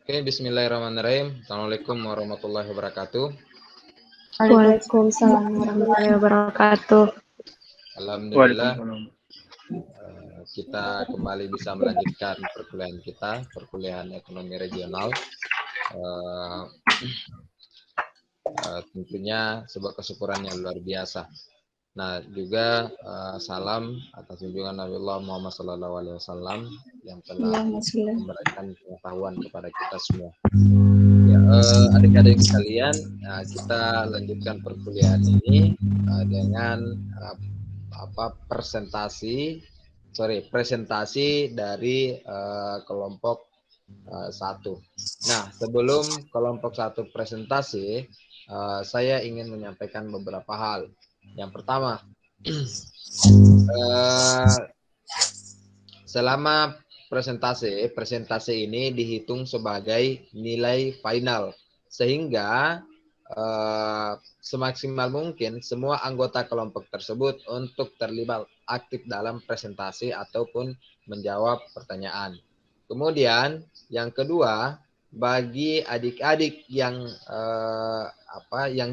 Oke, bismillahirrahmanirrahim. Assalamualaikum warahmatullahi wabarakatuh. Waalaikumsalam warahmatullahi wabarakatuh. Alhamdulillah, kita kembali bisa melanjutkan perkuliahan ekonomi regional. Tentunya sebuah kesyukuran yang luar biasa. Nah, juga salam atas junjungan Nabi Muhammad SAW yang telah memberikan pengetahuan kepada kita semua. Ya, adik-adik sekalian, kita lanjutkan perkuliahan ini dengan presentasi dari kelompok 1. Nah, sebelum kelompok 1 presentasi, saya ingin menyampaikan beberapa hal. Yang pertama, selama presentasi ini dihitung sebagai nilai final, sehingga semaksimal mungkin semua anggota kelompok tersebut untuk terlibat aktif dalam presentasi ataupun menjawab pertanyaan. Kemudian yang kedua, bagi adik-adik yang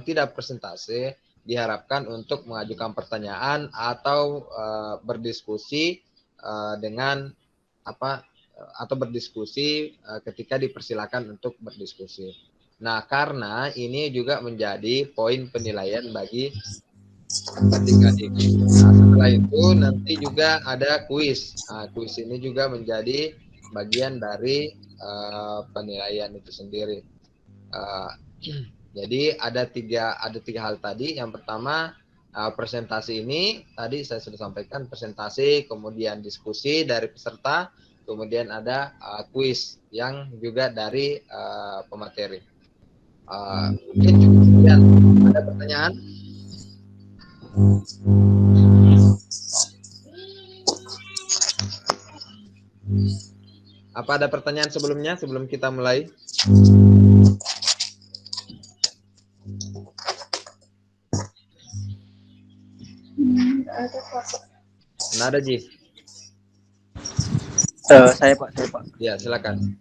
tidak presentasi, diharapkan untuk mengajukan pertanyaan atau berdiskusi ketika dipersilakan untuk berdiskusi. Nah, karena ini juga menjadi poin penilaian bagi adik-adik. Nah, setelah itu nanti juga ada kuis. Kuis ini juga menjadi bagian dari penilaian itu sendiri. Jadi ada tiga hal tadi. Yang pertama, presentasi ini tadi saya sudah sampaikan, presentasi, kemudian diskusi dari peserta, kemudian ada kuis yang juga dari pemateri. Mungkin cukup sekian. Ada pertanyaan? Apa ada pertanyaan sebelumnya sebelum kita mulai? Nggak ada, Ji. Saya Pak. Ya, silakan.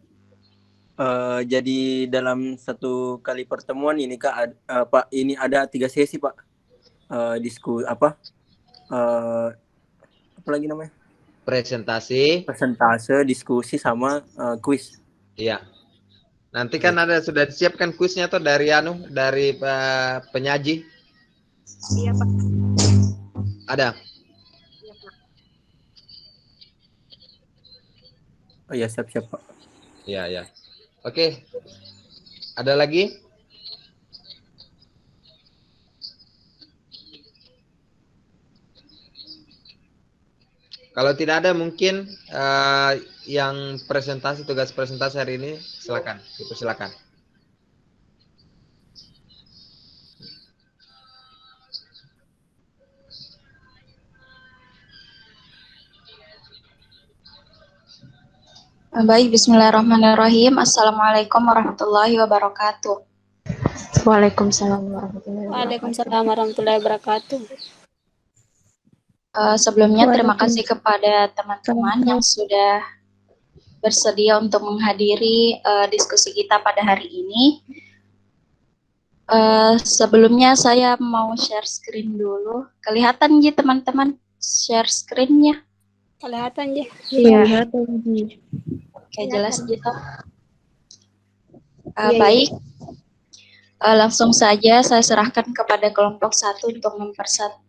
Jadi dalam satu kali pertemuan ini Kak, Pak, ini ada 3 sesi Pak. Apa lagi namanya? Presentase, diskusi sama kuis. Iya. Nanti kan sudah disiapkan kuisnya tuh dari penyaji. Iya Pak. Ada. Iya Pak. Oh ya, siap Pak. Iya. Oke. Ada lagi? Kalau tidak ada, mungkin yang tugas presentasi hari ini silakan, dipersilakan. Baik, bismillahirrahmanirrahim. Assalamualaikum warahmatullahi wabarakatuh. Waalaikumsalam warahmatullahi wabarakatuh. Sebelumnya terima kasih kepada teman-teman yang sudah bersedia untuk menghadiri diskusi kita pada hari ini. Sebelumnya saya mau share screen dulu. Kelihatan Ji teman-teman share screen-nya? Kelihatan Ji. Iya. Oke, jelas gitu. Baik. Langsung saja saya serahkan kepada kelompok 1 untuk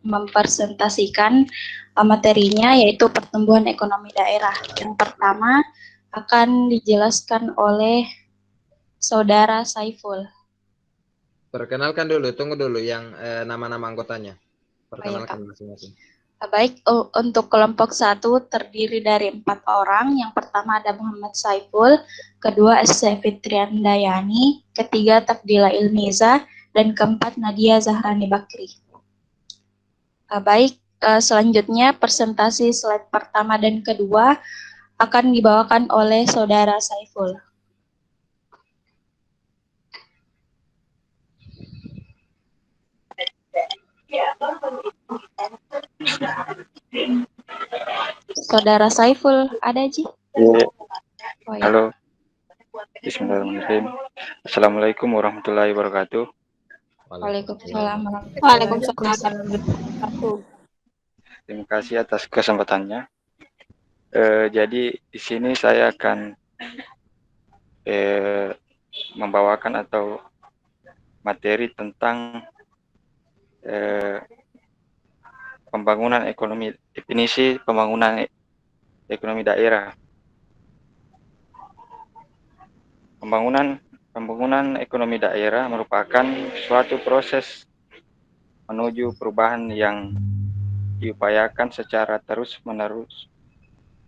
mempresentasikan materinya, yaitu pertumbuhan ekonomi daerah. Yang pertama akan dijelaskan oleh Saudara Saiful. Perkenalkan dulu, tunggu dulu yang nama-nama anggotanya. Perkenalkan masing-masing. Baik, untuk kelompok 1 terdiri dari 4 orang. Yang pertama ada Muhammad Saiful, kedua S.C. Fitriandayani, ketiga Tafdila Ilmiza, dan keempat Nadia Zahrani Bakri. Baik, selanjutnya presentasi slide pertama dan kedua akan dibawakan oleh Saudara Saiful. Saudara Saiful, ada Ji? Iya. Oh, ya. Halo. Bismillahirrahmanirrahim. Assalamualaikum warahmatullahi wabarakatuh. Waalaikumsalam Waalaikumsalam warahmatullahi wabarakatuh. Terima kasih atas kesempatannya. Jadi di sini saya akan membawakan atau materi tentang pembangunan ekonomi, definisi pembangunan ekonomi daerah. Pembangunan ekonomi daerah merupakan suatu proses menuju perubahan yang diupayakan secara terus-menerus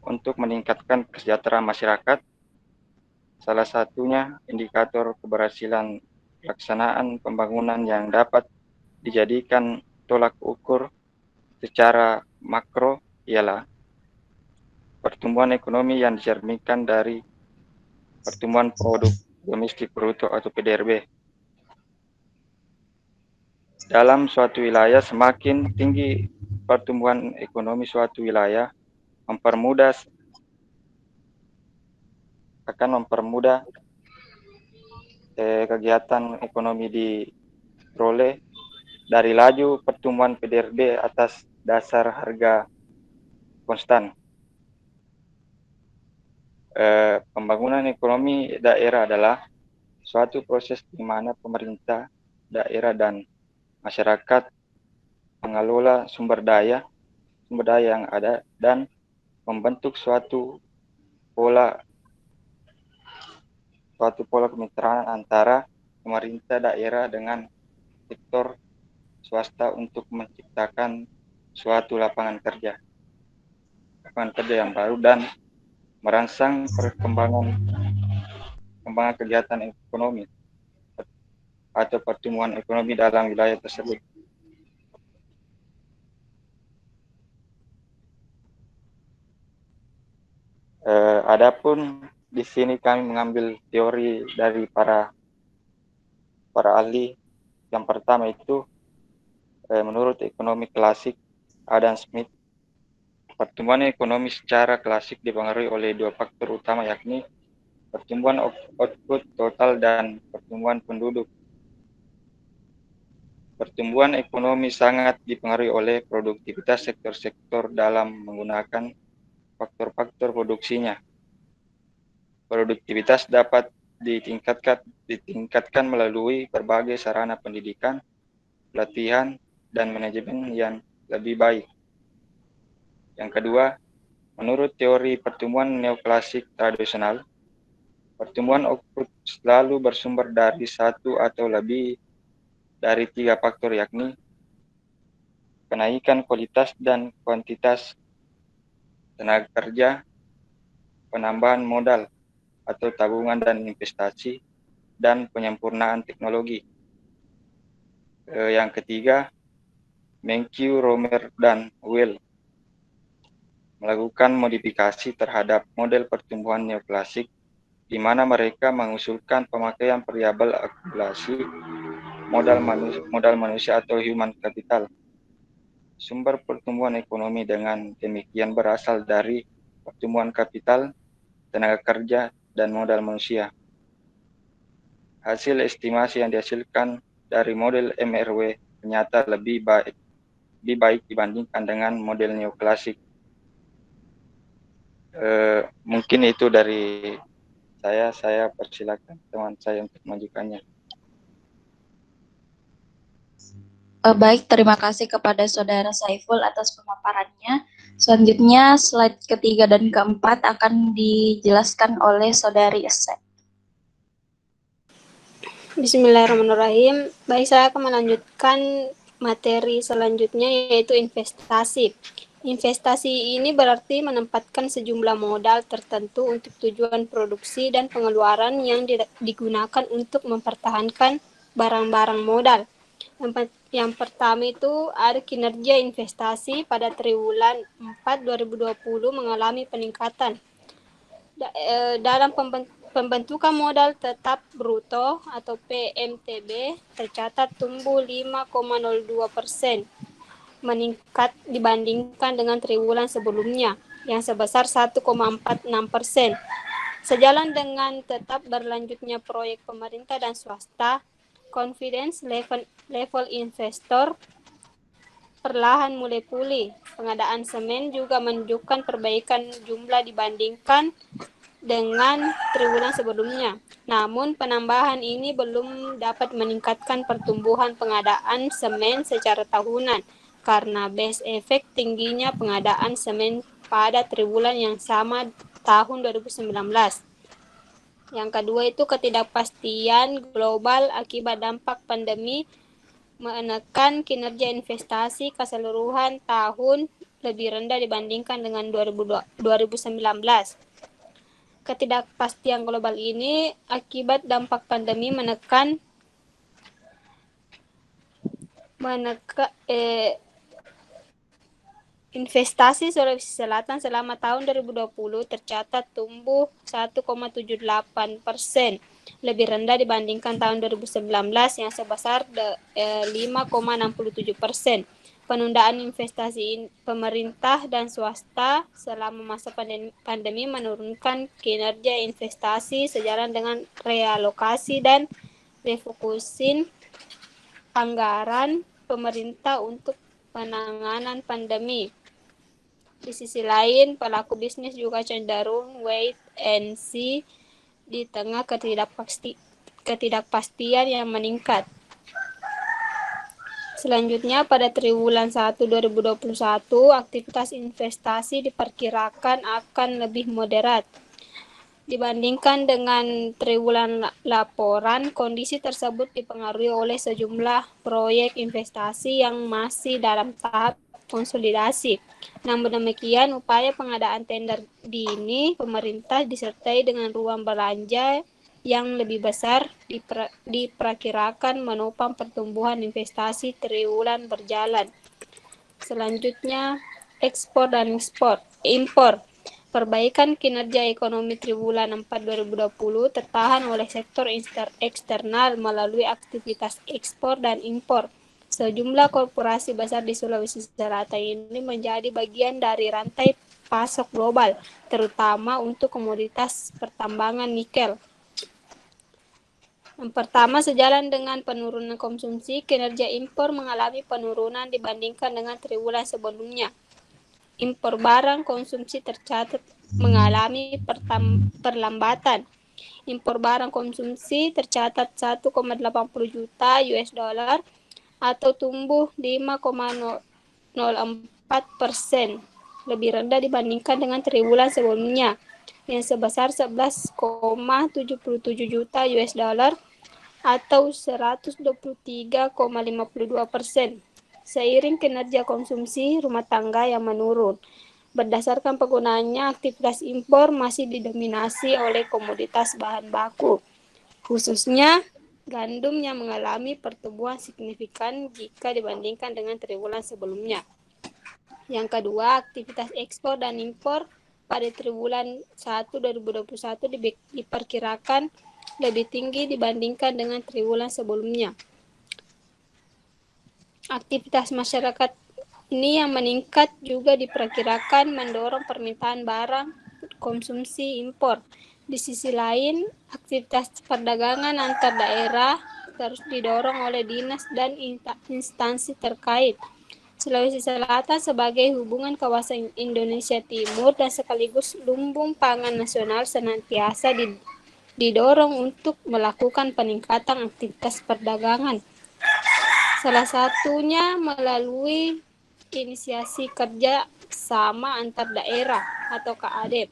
untuk meningkatkan kesejahteraan masyarakat. Salah satunya indikator keberhasilan pelaksanaan pembangunan yang dapat dijadikan tolak ukur secara makro ialah pertumbuhan ekonomi yang dicerminkan dari pertumbuhan produk domestik bruto atau PDRB. Dalam suatu wilayah, semakin tinggi pertumbuhan ekonomi suatu wilayah akan mempermudah kegiatan ekonomi diperoleh dari laju pertumbuhan PDRB atas dasar harga konstan. Pembangunan ekonomi daerah adalah suatu proses di mana pemerintah daerah dan masyarakat mengelola sumber daya yang ada dan membentuk suatu pola kemitraan antara pemerintah daerah dengan sektor swasta untuk menciptakan suatu lapangan kerja yang baru dan merangsang perkembangan kegiatan ekonomi atau pertumbuhan ekonomi dalam wilayah tersebut. Adapun di sini kami mengambil teori dari para ahli. Yang pertama itu menurut ekonomi klasik Adam Smith, pertumbuhan ekonomi secara klasik dipengaruhi oleh dua faktor utama, yakni pertumbuhan output total dan pertumbuhan penduduk. Pertumbuhan ekonomi sangat dipengaruhi oleh produktivitas sektor-sektor dalam menggunakan faktor-faktor produksinya. Produktivitas dapat ditingkatkan melalui berbagai sarana pendidikan, pelatihan, dan manajemen yang lebih baik. Yang kedua, menurut teori pertumbuhan neoklasik tradisional, pertumbuhan output selalu bersumber dari satu atau lebih dari tiga faktor, yakni kenaikan kualitas dan kuantitas tenaga kerja, penambahan modal atau tabungan dan investasi, dan penyempurnaan teknologi. Yang ketiga, Menkyu, Romer, dan Weil melakukan modifikasi terhadap model pertumbuhan neoklasik, di mana mereka mengusulkan pemakaian variabel akumulasi modal manusia atau human capital. Sumber pertumbuhan ekonomi dengan demikian berasal dari pertumbuhan kapital, tenaga kerja, dan modal manusia. Hasil estimasi yang dihasilkan dari model MRW ternyata lebih baik dibandingkan dengan model neoklasik. Mungkin itu dari saya persilakan teman saya untuk mengajukannya. Baik, terima kasih kepada Saudara Saiful atas pemaparannya. Selanjutnya, slide ketiga dan keempat akan dijelaskan oleh Saudari Ese. Bismillahirrahmanirrahim. Baik, saya akan melanjutkan materi selanjutnya, yaitu investasi. Investasi ini berarti menempatkan sejumlah modal tertentu untuk tujuan produksi dan pengeluaran yang digunakan untuk mempertahankan barang-barang modal. Yang pertama itu ada kinerja investasi pada triwulan 4 2020 mengalami peningkatan. Dalam pembentukan modal tetap bruto atau PMTB tercatat tumbuh 5,02%, meningkat dibandingkan dengan triwulan sebelumnya yang sebesar 1,46%. Sejalan dengan tetap berlanjutnya proyek pemerintah dan swasta, confidence level investor perlahan mulai pulih. Pengadaan semen juga menunjukkan perbaikan jumlah dibandingkan dengan triwulan sebelumnya. Namun penambahan ini belum dapat meningkatkan pertumbuhan pengadaan semen secara tahunan karena base efek tingginya pengadaan semen pada triwulan yang sama tahun 2019. Yang kedua itu ketidakpastian global akibat dampak pandemi menekan kinerja investasi keseluruhan tahun lebih rendah dibandingkan dengan 2019. Ketidakpastian global ini akibat dampak pandemi menekan investasi Sulawesi Selatan selama tahun 2020 tercatat tumbuh 1,78%, lebih rendah dibandingkan tahun 2019 yang sebesar 5,67%. Penundaan investasi pemerintah dan swasta selama masa pandemi menurunkan kinerja investasi sejalan dengan realokasi dan refocusing anggaran pemerintah untuk penanganan pandemi. Di sisi lain, pelaku bisnis juga cenderung wait and see di tengah ketidakpastian yang meningkat. Selanjutnya, pada triwulan 1 2021, aktivitas investasi diperkirakan akan lebih moderat. Dibandingkan dengan triwulan laporan, kondisi tersebut dipengaruhi oleh sejumlah proyek investasi yang masih dalam tahap konsolidasi. Namun demikian, upaya pengadaan tender dini pemerintah disertai dengan ruang belanja yang lebih besar diperkirakan menopang pertumbuhan investasi triwulan berjalan. Selanjutnya, ekspor dan impor. Perbaikan kinerja ekonomi triwulan 4 2020 tertahan oleh sektor eksternal melalui aktivitas ekspor dan impor. Sejumlah korporasi besar di Sulawesi Selatan ini menjadi bagian dari rantai pasok global, terutama untuk komoditas pertambangan nikel. Yang pertama, sejalan dengan penurunan konsumsi, kinerja impor mengalami penurunan dibandingkan dengan triwulan sebelumnya. Impor barang konsumsi tercatat mengalami perlambatan. Impor barang konsumsi tercatat 1,80 juta US dollar atau tumbuh 5,04%, lebih rendah dibandingkan dengan triwulan sebelumnya yang sebesar 11,77 juta US dollar atau 123,52%. Seiring kinerja konsumsi rumah tangga yang menurun. Berdasarkan penggunaannya, aktivitas impor masih didominasi oleh komoditas bahan baku, khususnya gandum yang mengalami pertumbuhan signifikan jika dibandingkan dengan triwulan sebelumnya. Yang kedua, aktivitas ekspor dan impor pada triwulan 1 2021 diperkirakan lebih tinggi dibandingkan dengan triwulan sebelumnya. Aktivitas masyarakat ini yang meningkat juga diperkirakan mendorong permintaan barang konsumsi impor. Di sisi lain, aktivitas perdagangan antar daerah terus didorong oleh dinas dan instansi terkait. Sulawesi Selatan sebagai hubungan kawasan Indonesia Timur dan sekaligus lumbung pangan nasional senantiasa didorong untuk melakukan peningkatan aktivitas perdagangan. Salah satunya melalui inisiasi kerja sama antar daerah atau KADEP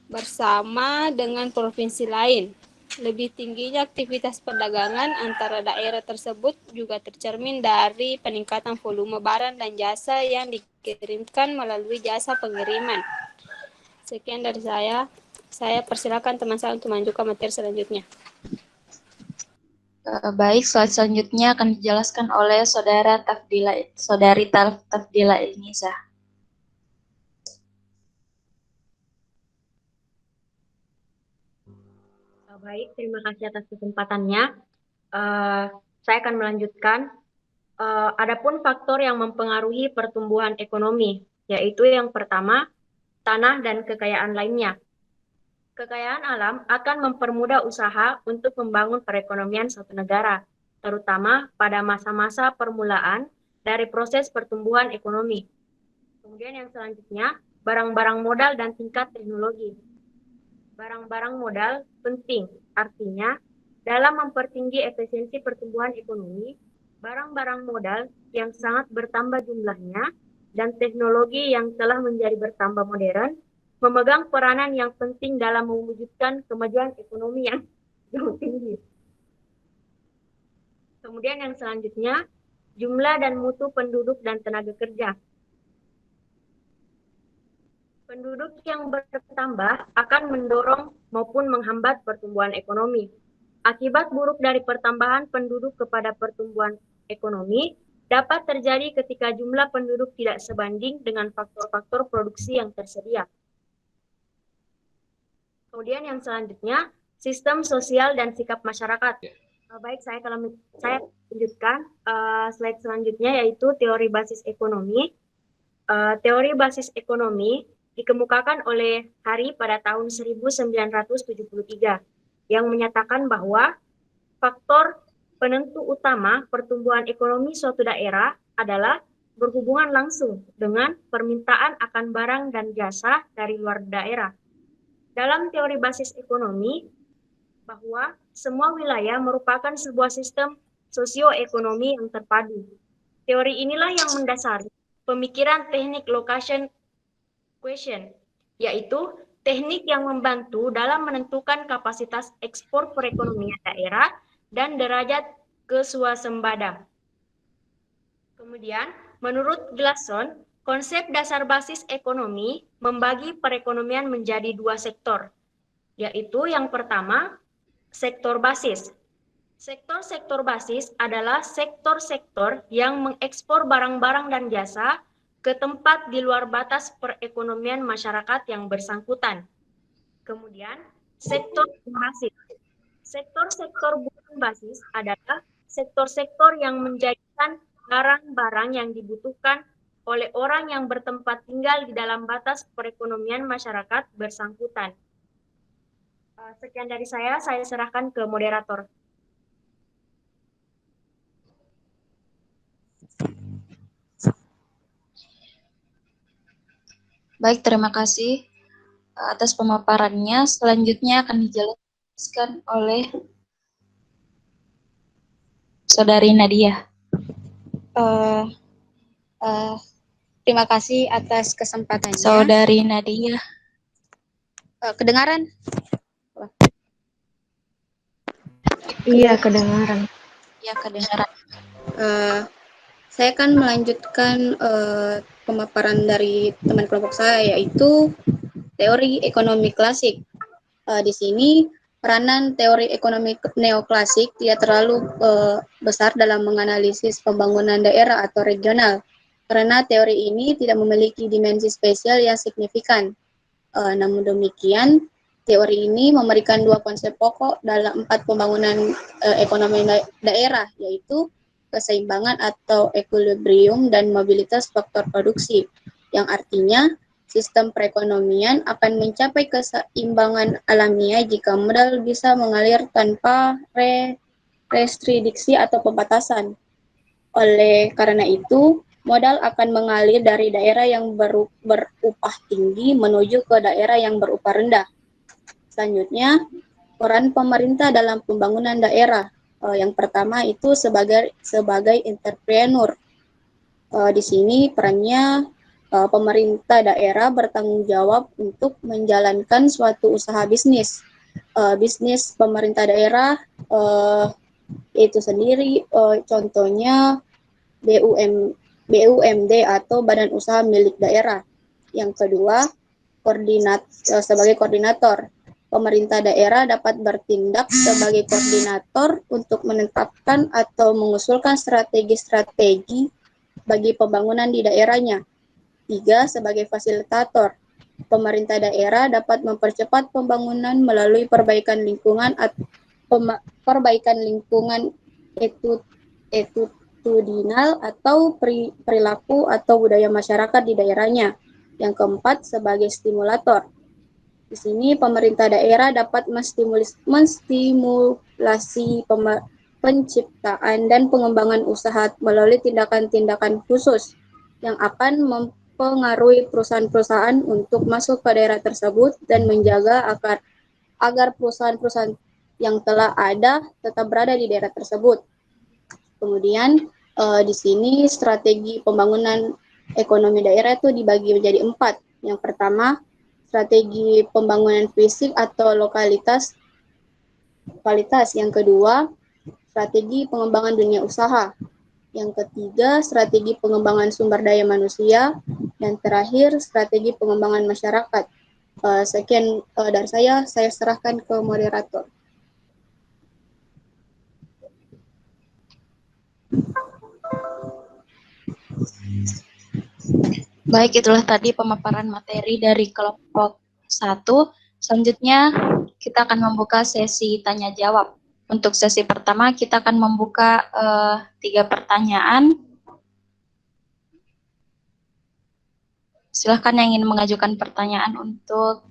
bersama dengan provinsi lain. Lebih tingginya aktivitas perdagangan antara daerah tersebut juga tercermin dari peningkatan volume barang dan jasa yang dikirimkan melalui jasa pengiriman. Sekian dari saya. Saya persilakan teman saya untuk melanjutkan materi selanjutnya. Baik, slide selanjutnya akan dijelaskan oleh Saudari Tafdila Ilmiza. Baik, terima kasih atas kesempatannya. Saya akan melanjutkan. Adapun faktor yang mempengaruhi pertumbuhan ekonomi, yaitu yang pertama, tanah dan kekayaan lainnya. Kekayaan alam akan mempermudah usaha untuk membangun perekonomian suatu negara, terutama pada masa-masa permulaan dari proses pertumbuhan ekonomi. Kemudian yang selanjutnya, barang-barang modal dan tingkat teknologi. Barang-barang modal penting, artinya dalam mempertinggi efisiensi pertumbuhan ekonomi, barang-barang modal yang sangat bertambah jumlahnya dan teknologi yang telah menjadi bertambah modern memegang peranan yang penting dalam mewujudkan kemajuan ekonomi yang jauh tinggi. Kemudian yang selanjutnya, jumlah dan mutu penduduk dan tenaga kerja. Penduduk yang bertambah akan mendorong maupun menghambat pertumbuhan ekonomi. Akibat buruk dari pertambahan penduduk kepada pertumbuhan ekonomi dapat terjadi ketika jumlah penduduk tidak sebanding dengan faktor-faktor produksi yang tersedia. Kemudian yang selanjutnya, sistem sosial dan sikap masyarakat. Baik, saya lanjutkan slide selanjutnya, yaitu teori basis ekonomi. Teori basis ekonomi dikemukakan oleh Hari pada tahun 1973 yang menyatakan bahwa faktor penentu utama pertumbuhan ekonomi suatu daerah adalah berhubungan langsung dengan permintaan akan barang dan jasa dari luar daerah. Dalam teori basis ekonomi, bahwa semua wilayah merupakan sebuah sistem sosioekonomi yang terpadu. Teori inilah yang mendasari pemikiran teknik location question, yaitu teknik yang membantu dalam menentukan kapasitas ekspor perekonomian daerah dan derajat keswasembada. Kemudian, menurut Glasson, konsep dasar basis ekonomi membagi perekonomian menjadi dua sektor, yaitu yang pertama, sektor basis. Sektor-sektor basis adalah sektor-sektor yang mengekspor barang-barang dan jasa ke tempat di luar batas perekonomian masyarakat yang bersangkutan. Kemudian, sektor basis. Sektor-sektor bukan basis adalah sektor-sektor yang menjadikan barang-barang yang dibutuhkan oleh orang yang bertempat tinggal di dalam batas perekonomian masyarakat bersangkutan. Sekian dari saya serahkan ke moderator. Baik, terima kasih atas pemaparannya. Selanjutnya akan dijelaskan oleh Saudari Nadia. Terima kasih atas kesempatannya. Saudari Nadia. Kedengaran? Iya, kedengaran. Ya, kedengaran. Saya akan melanjutkan pemaparan dari teman kelompok saya, yaitu teori ekonomi klasik. Di sini peranan teori ekonomi neoklasik tidak terlalu besar dalam menganalisis pembangunan daerah atau regional, karena teori ini tidak memiliki dimensi spesial yang signifikan. Namun demikian, teori ini memberikan dua konsep pokok dalam 4 pembangunan ekonomi daerah, yaitu keseimbangan atau equilibrium dan mobilitas faktor produksi, yang artinya sistem perekonomian akan mencapai keseimbangan alamiah jika modal bisa mengalir tanpa restriksi atau pembatasan. Oleh karena itu, modal akan mengalir dari daerah yang berupah tinggi menuju ke daerah yang berupah rendah. Selanjutnya, peran pemerintah dalam pembangunan daerah. Yang pertama itu sebagai entrepreneur. Di sini perannya pemerintah daerah bertanggung jawab untuk menjalankan suatu usaha bisnis. Bisnis pemerintah daerah itu sendiri, contohnya BUMD atau Badan Usaha Milik Daerah. Yang kedua, sebagai koordinator. Pemerintah daerah dapat bertindak sebagai koordinator untuk menetapkan atau mengusulkan strategi-strategi bagi pembangunan di daerahnya. 3. Sebagai fasilitator. Pemerintah daerah dapat mempercepat pembangunan melalui perbaikan lingkungan etudinal atau perilaku atau budaya masyarakat di daerahnya. Yang keempat, sebagai stimulator. Di sini pemerintah daerah dapat menstimulasi penciptaan dan pengembangan usaha melalui tindakan-tindakan khusus yang akan mempengaruhi perusahaan-perusahaan untuk masuk ke daerah tersebut dan menjaga agar perusahaan-perusahaan yang telah ada tetap berada di daerah tersebut. Kemudian di sini strategi pembangunan ekonomi daerah itu dibagi menjadi 4. Yang pertama, strategi pembangunan fisik atau lokalitas. Yang kedua, strategi pengembangan dunia usaha. Yang ketiga, strategi pengembangan sumber daya manusia. Dan terakhir, strategi pengembangan masyarakat. Sekian dari saya serahkan ke moderator. Baik, itulah tadi pemaparan materi dari kelompok 1. Selanjutnya kita akan membuka sesi tanya jawab. Untuk sesi pertama kita akan membuka 3 pertanyaan. Silahkan yang ingin mengajukan pertanyaan untuk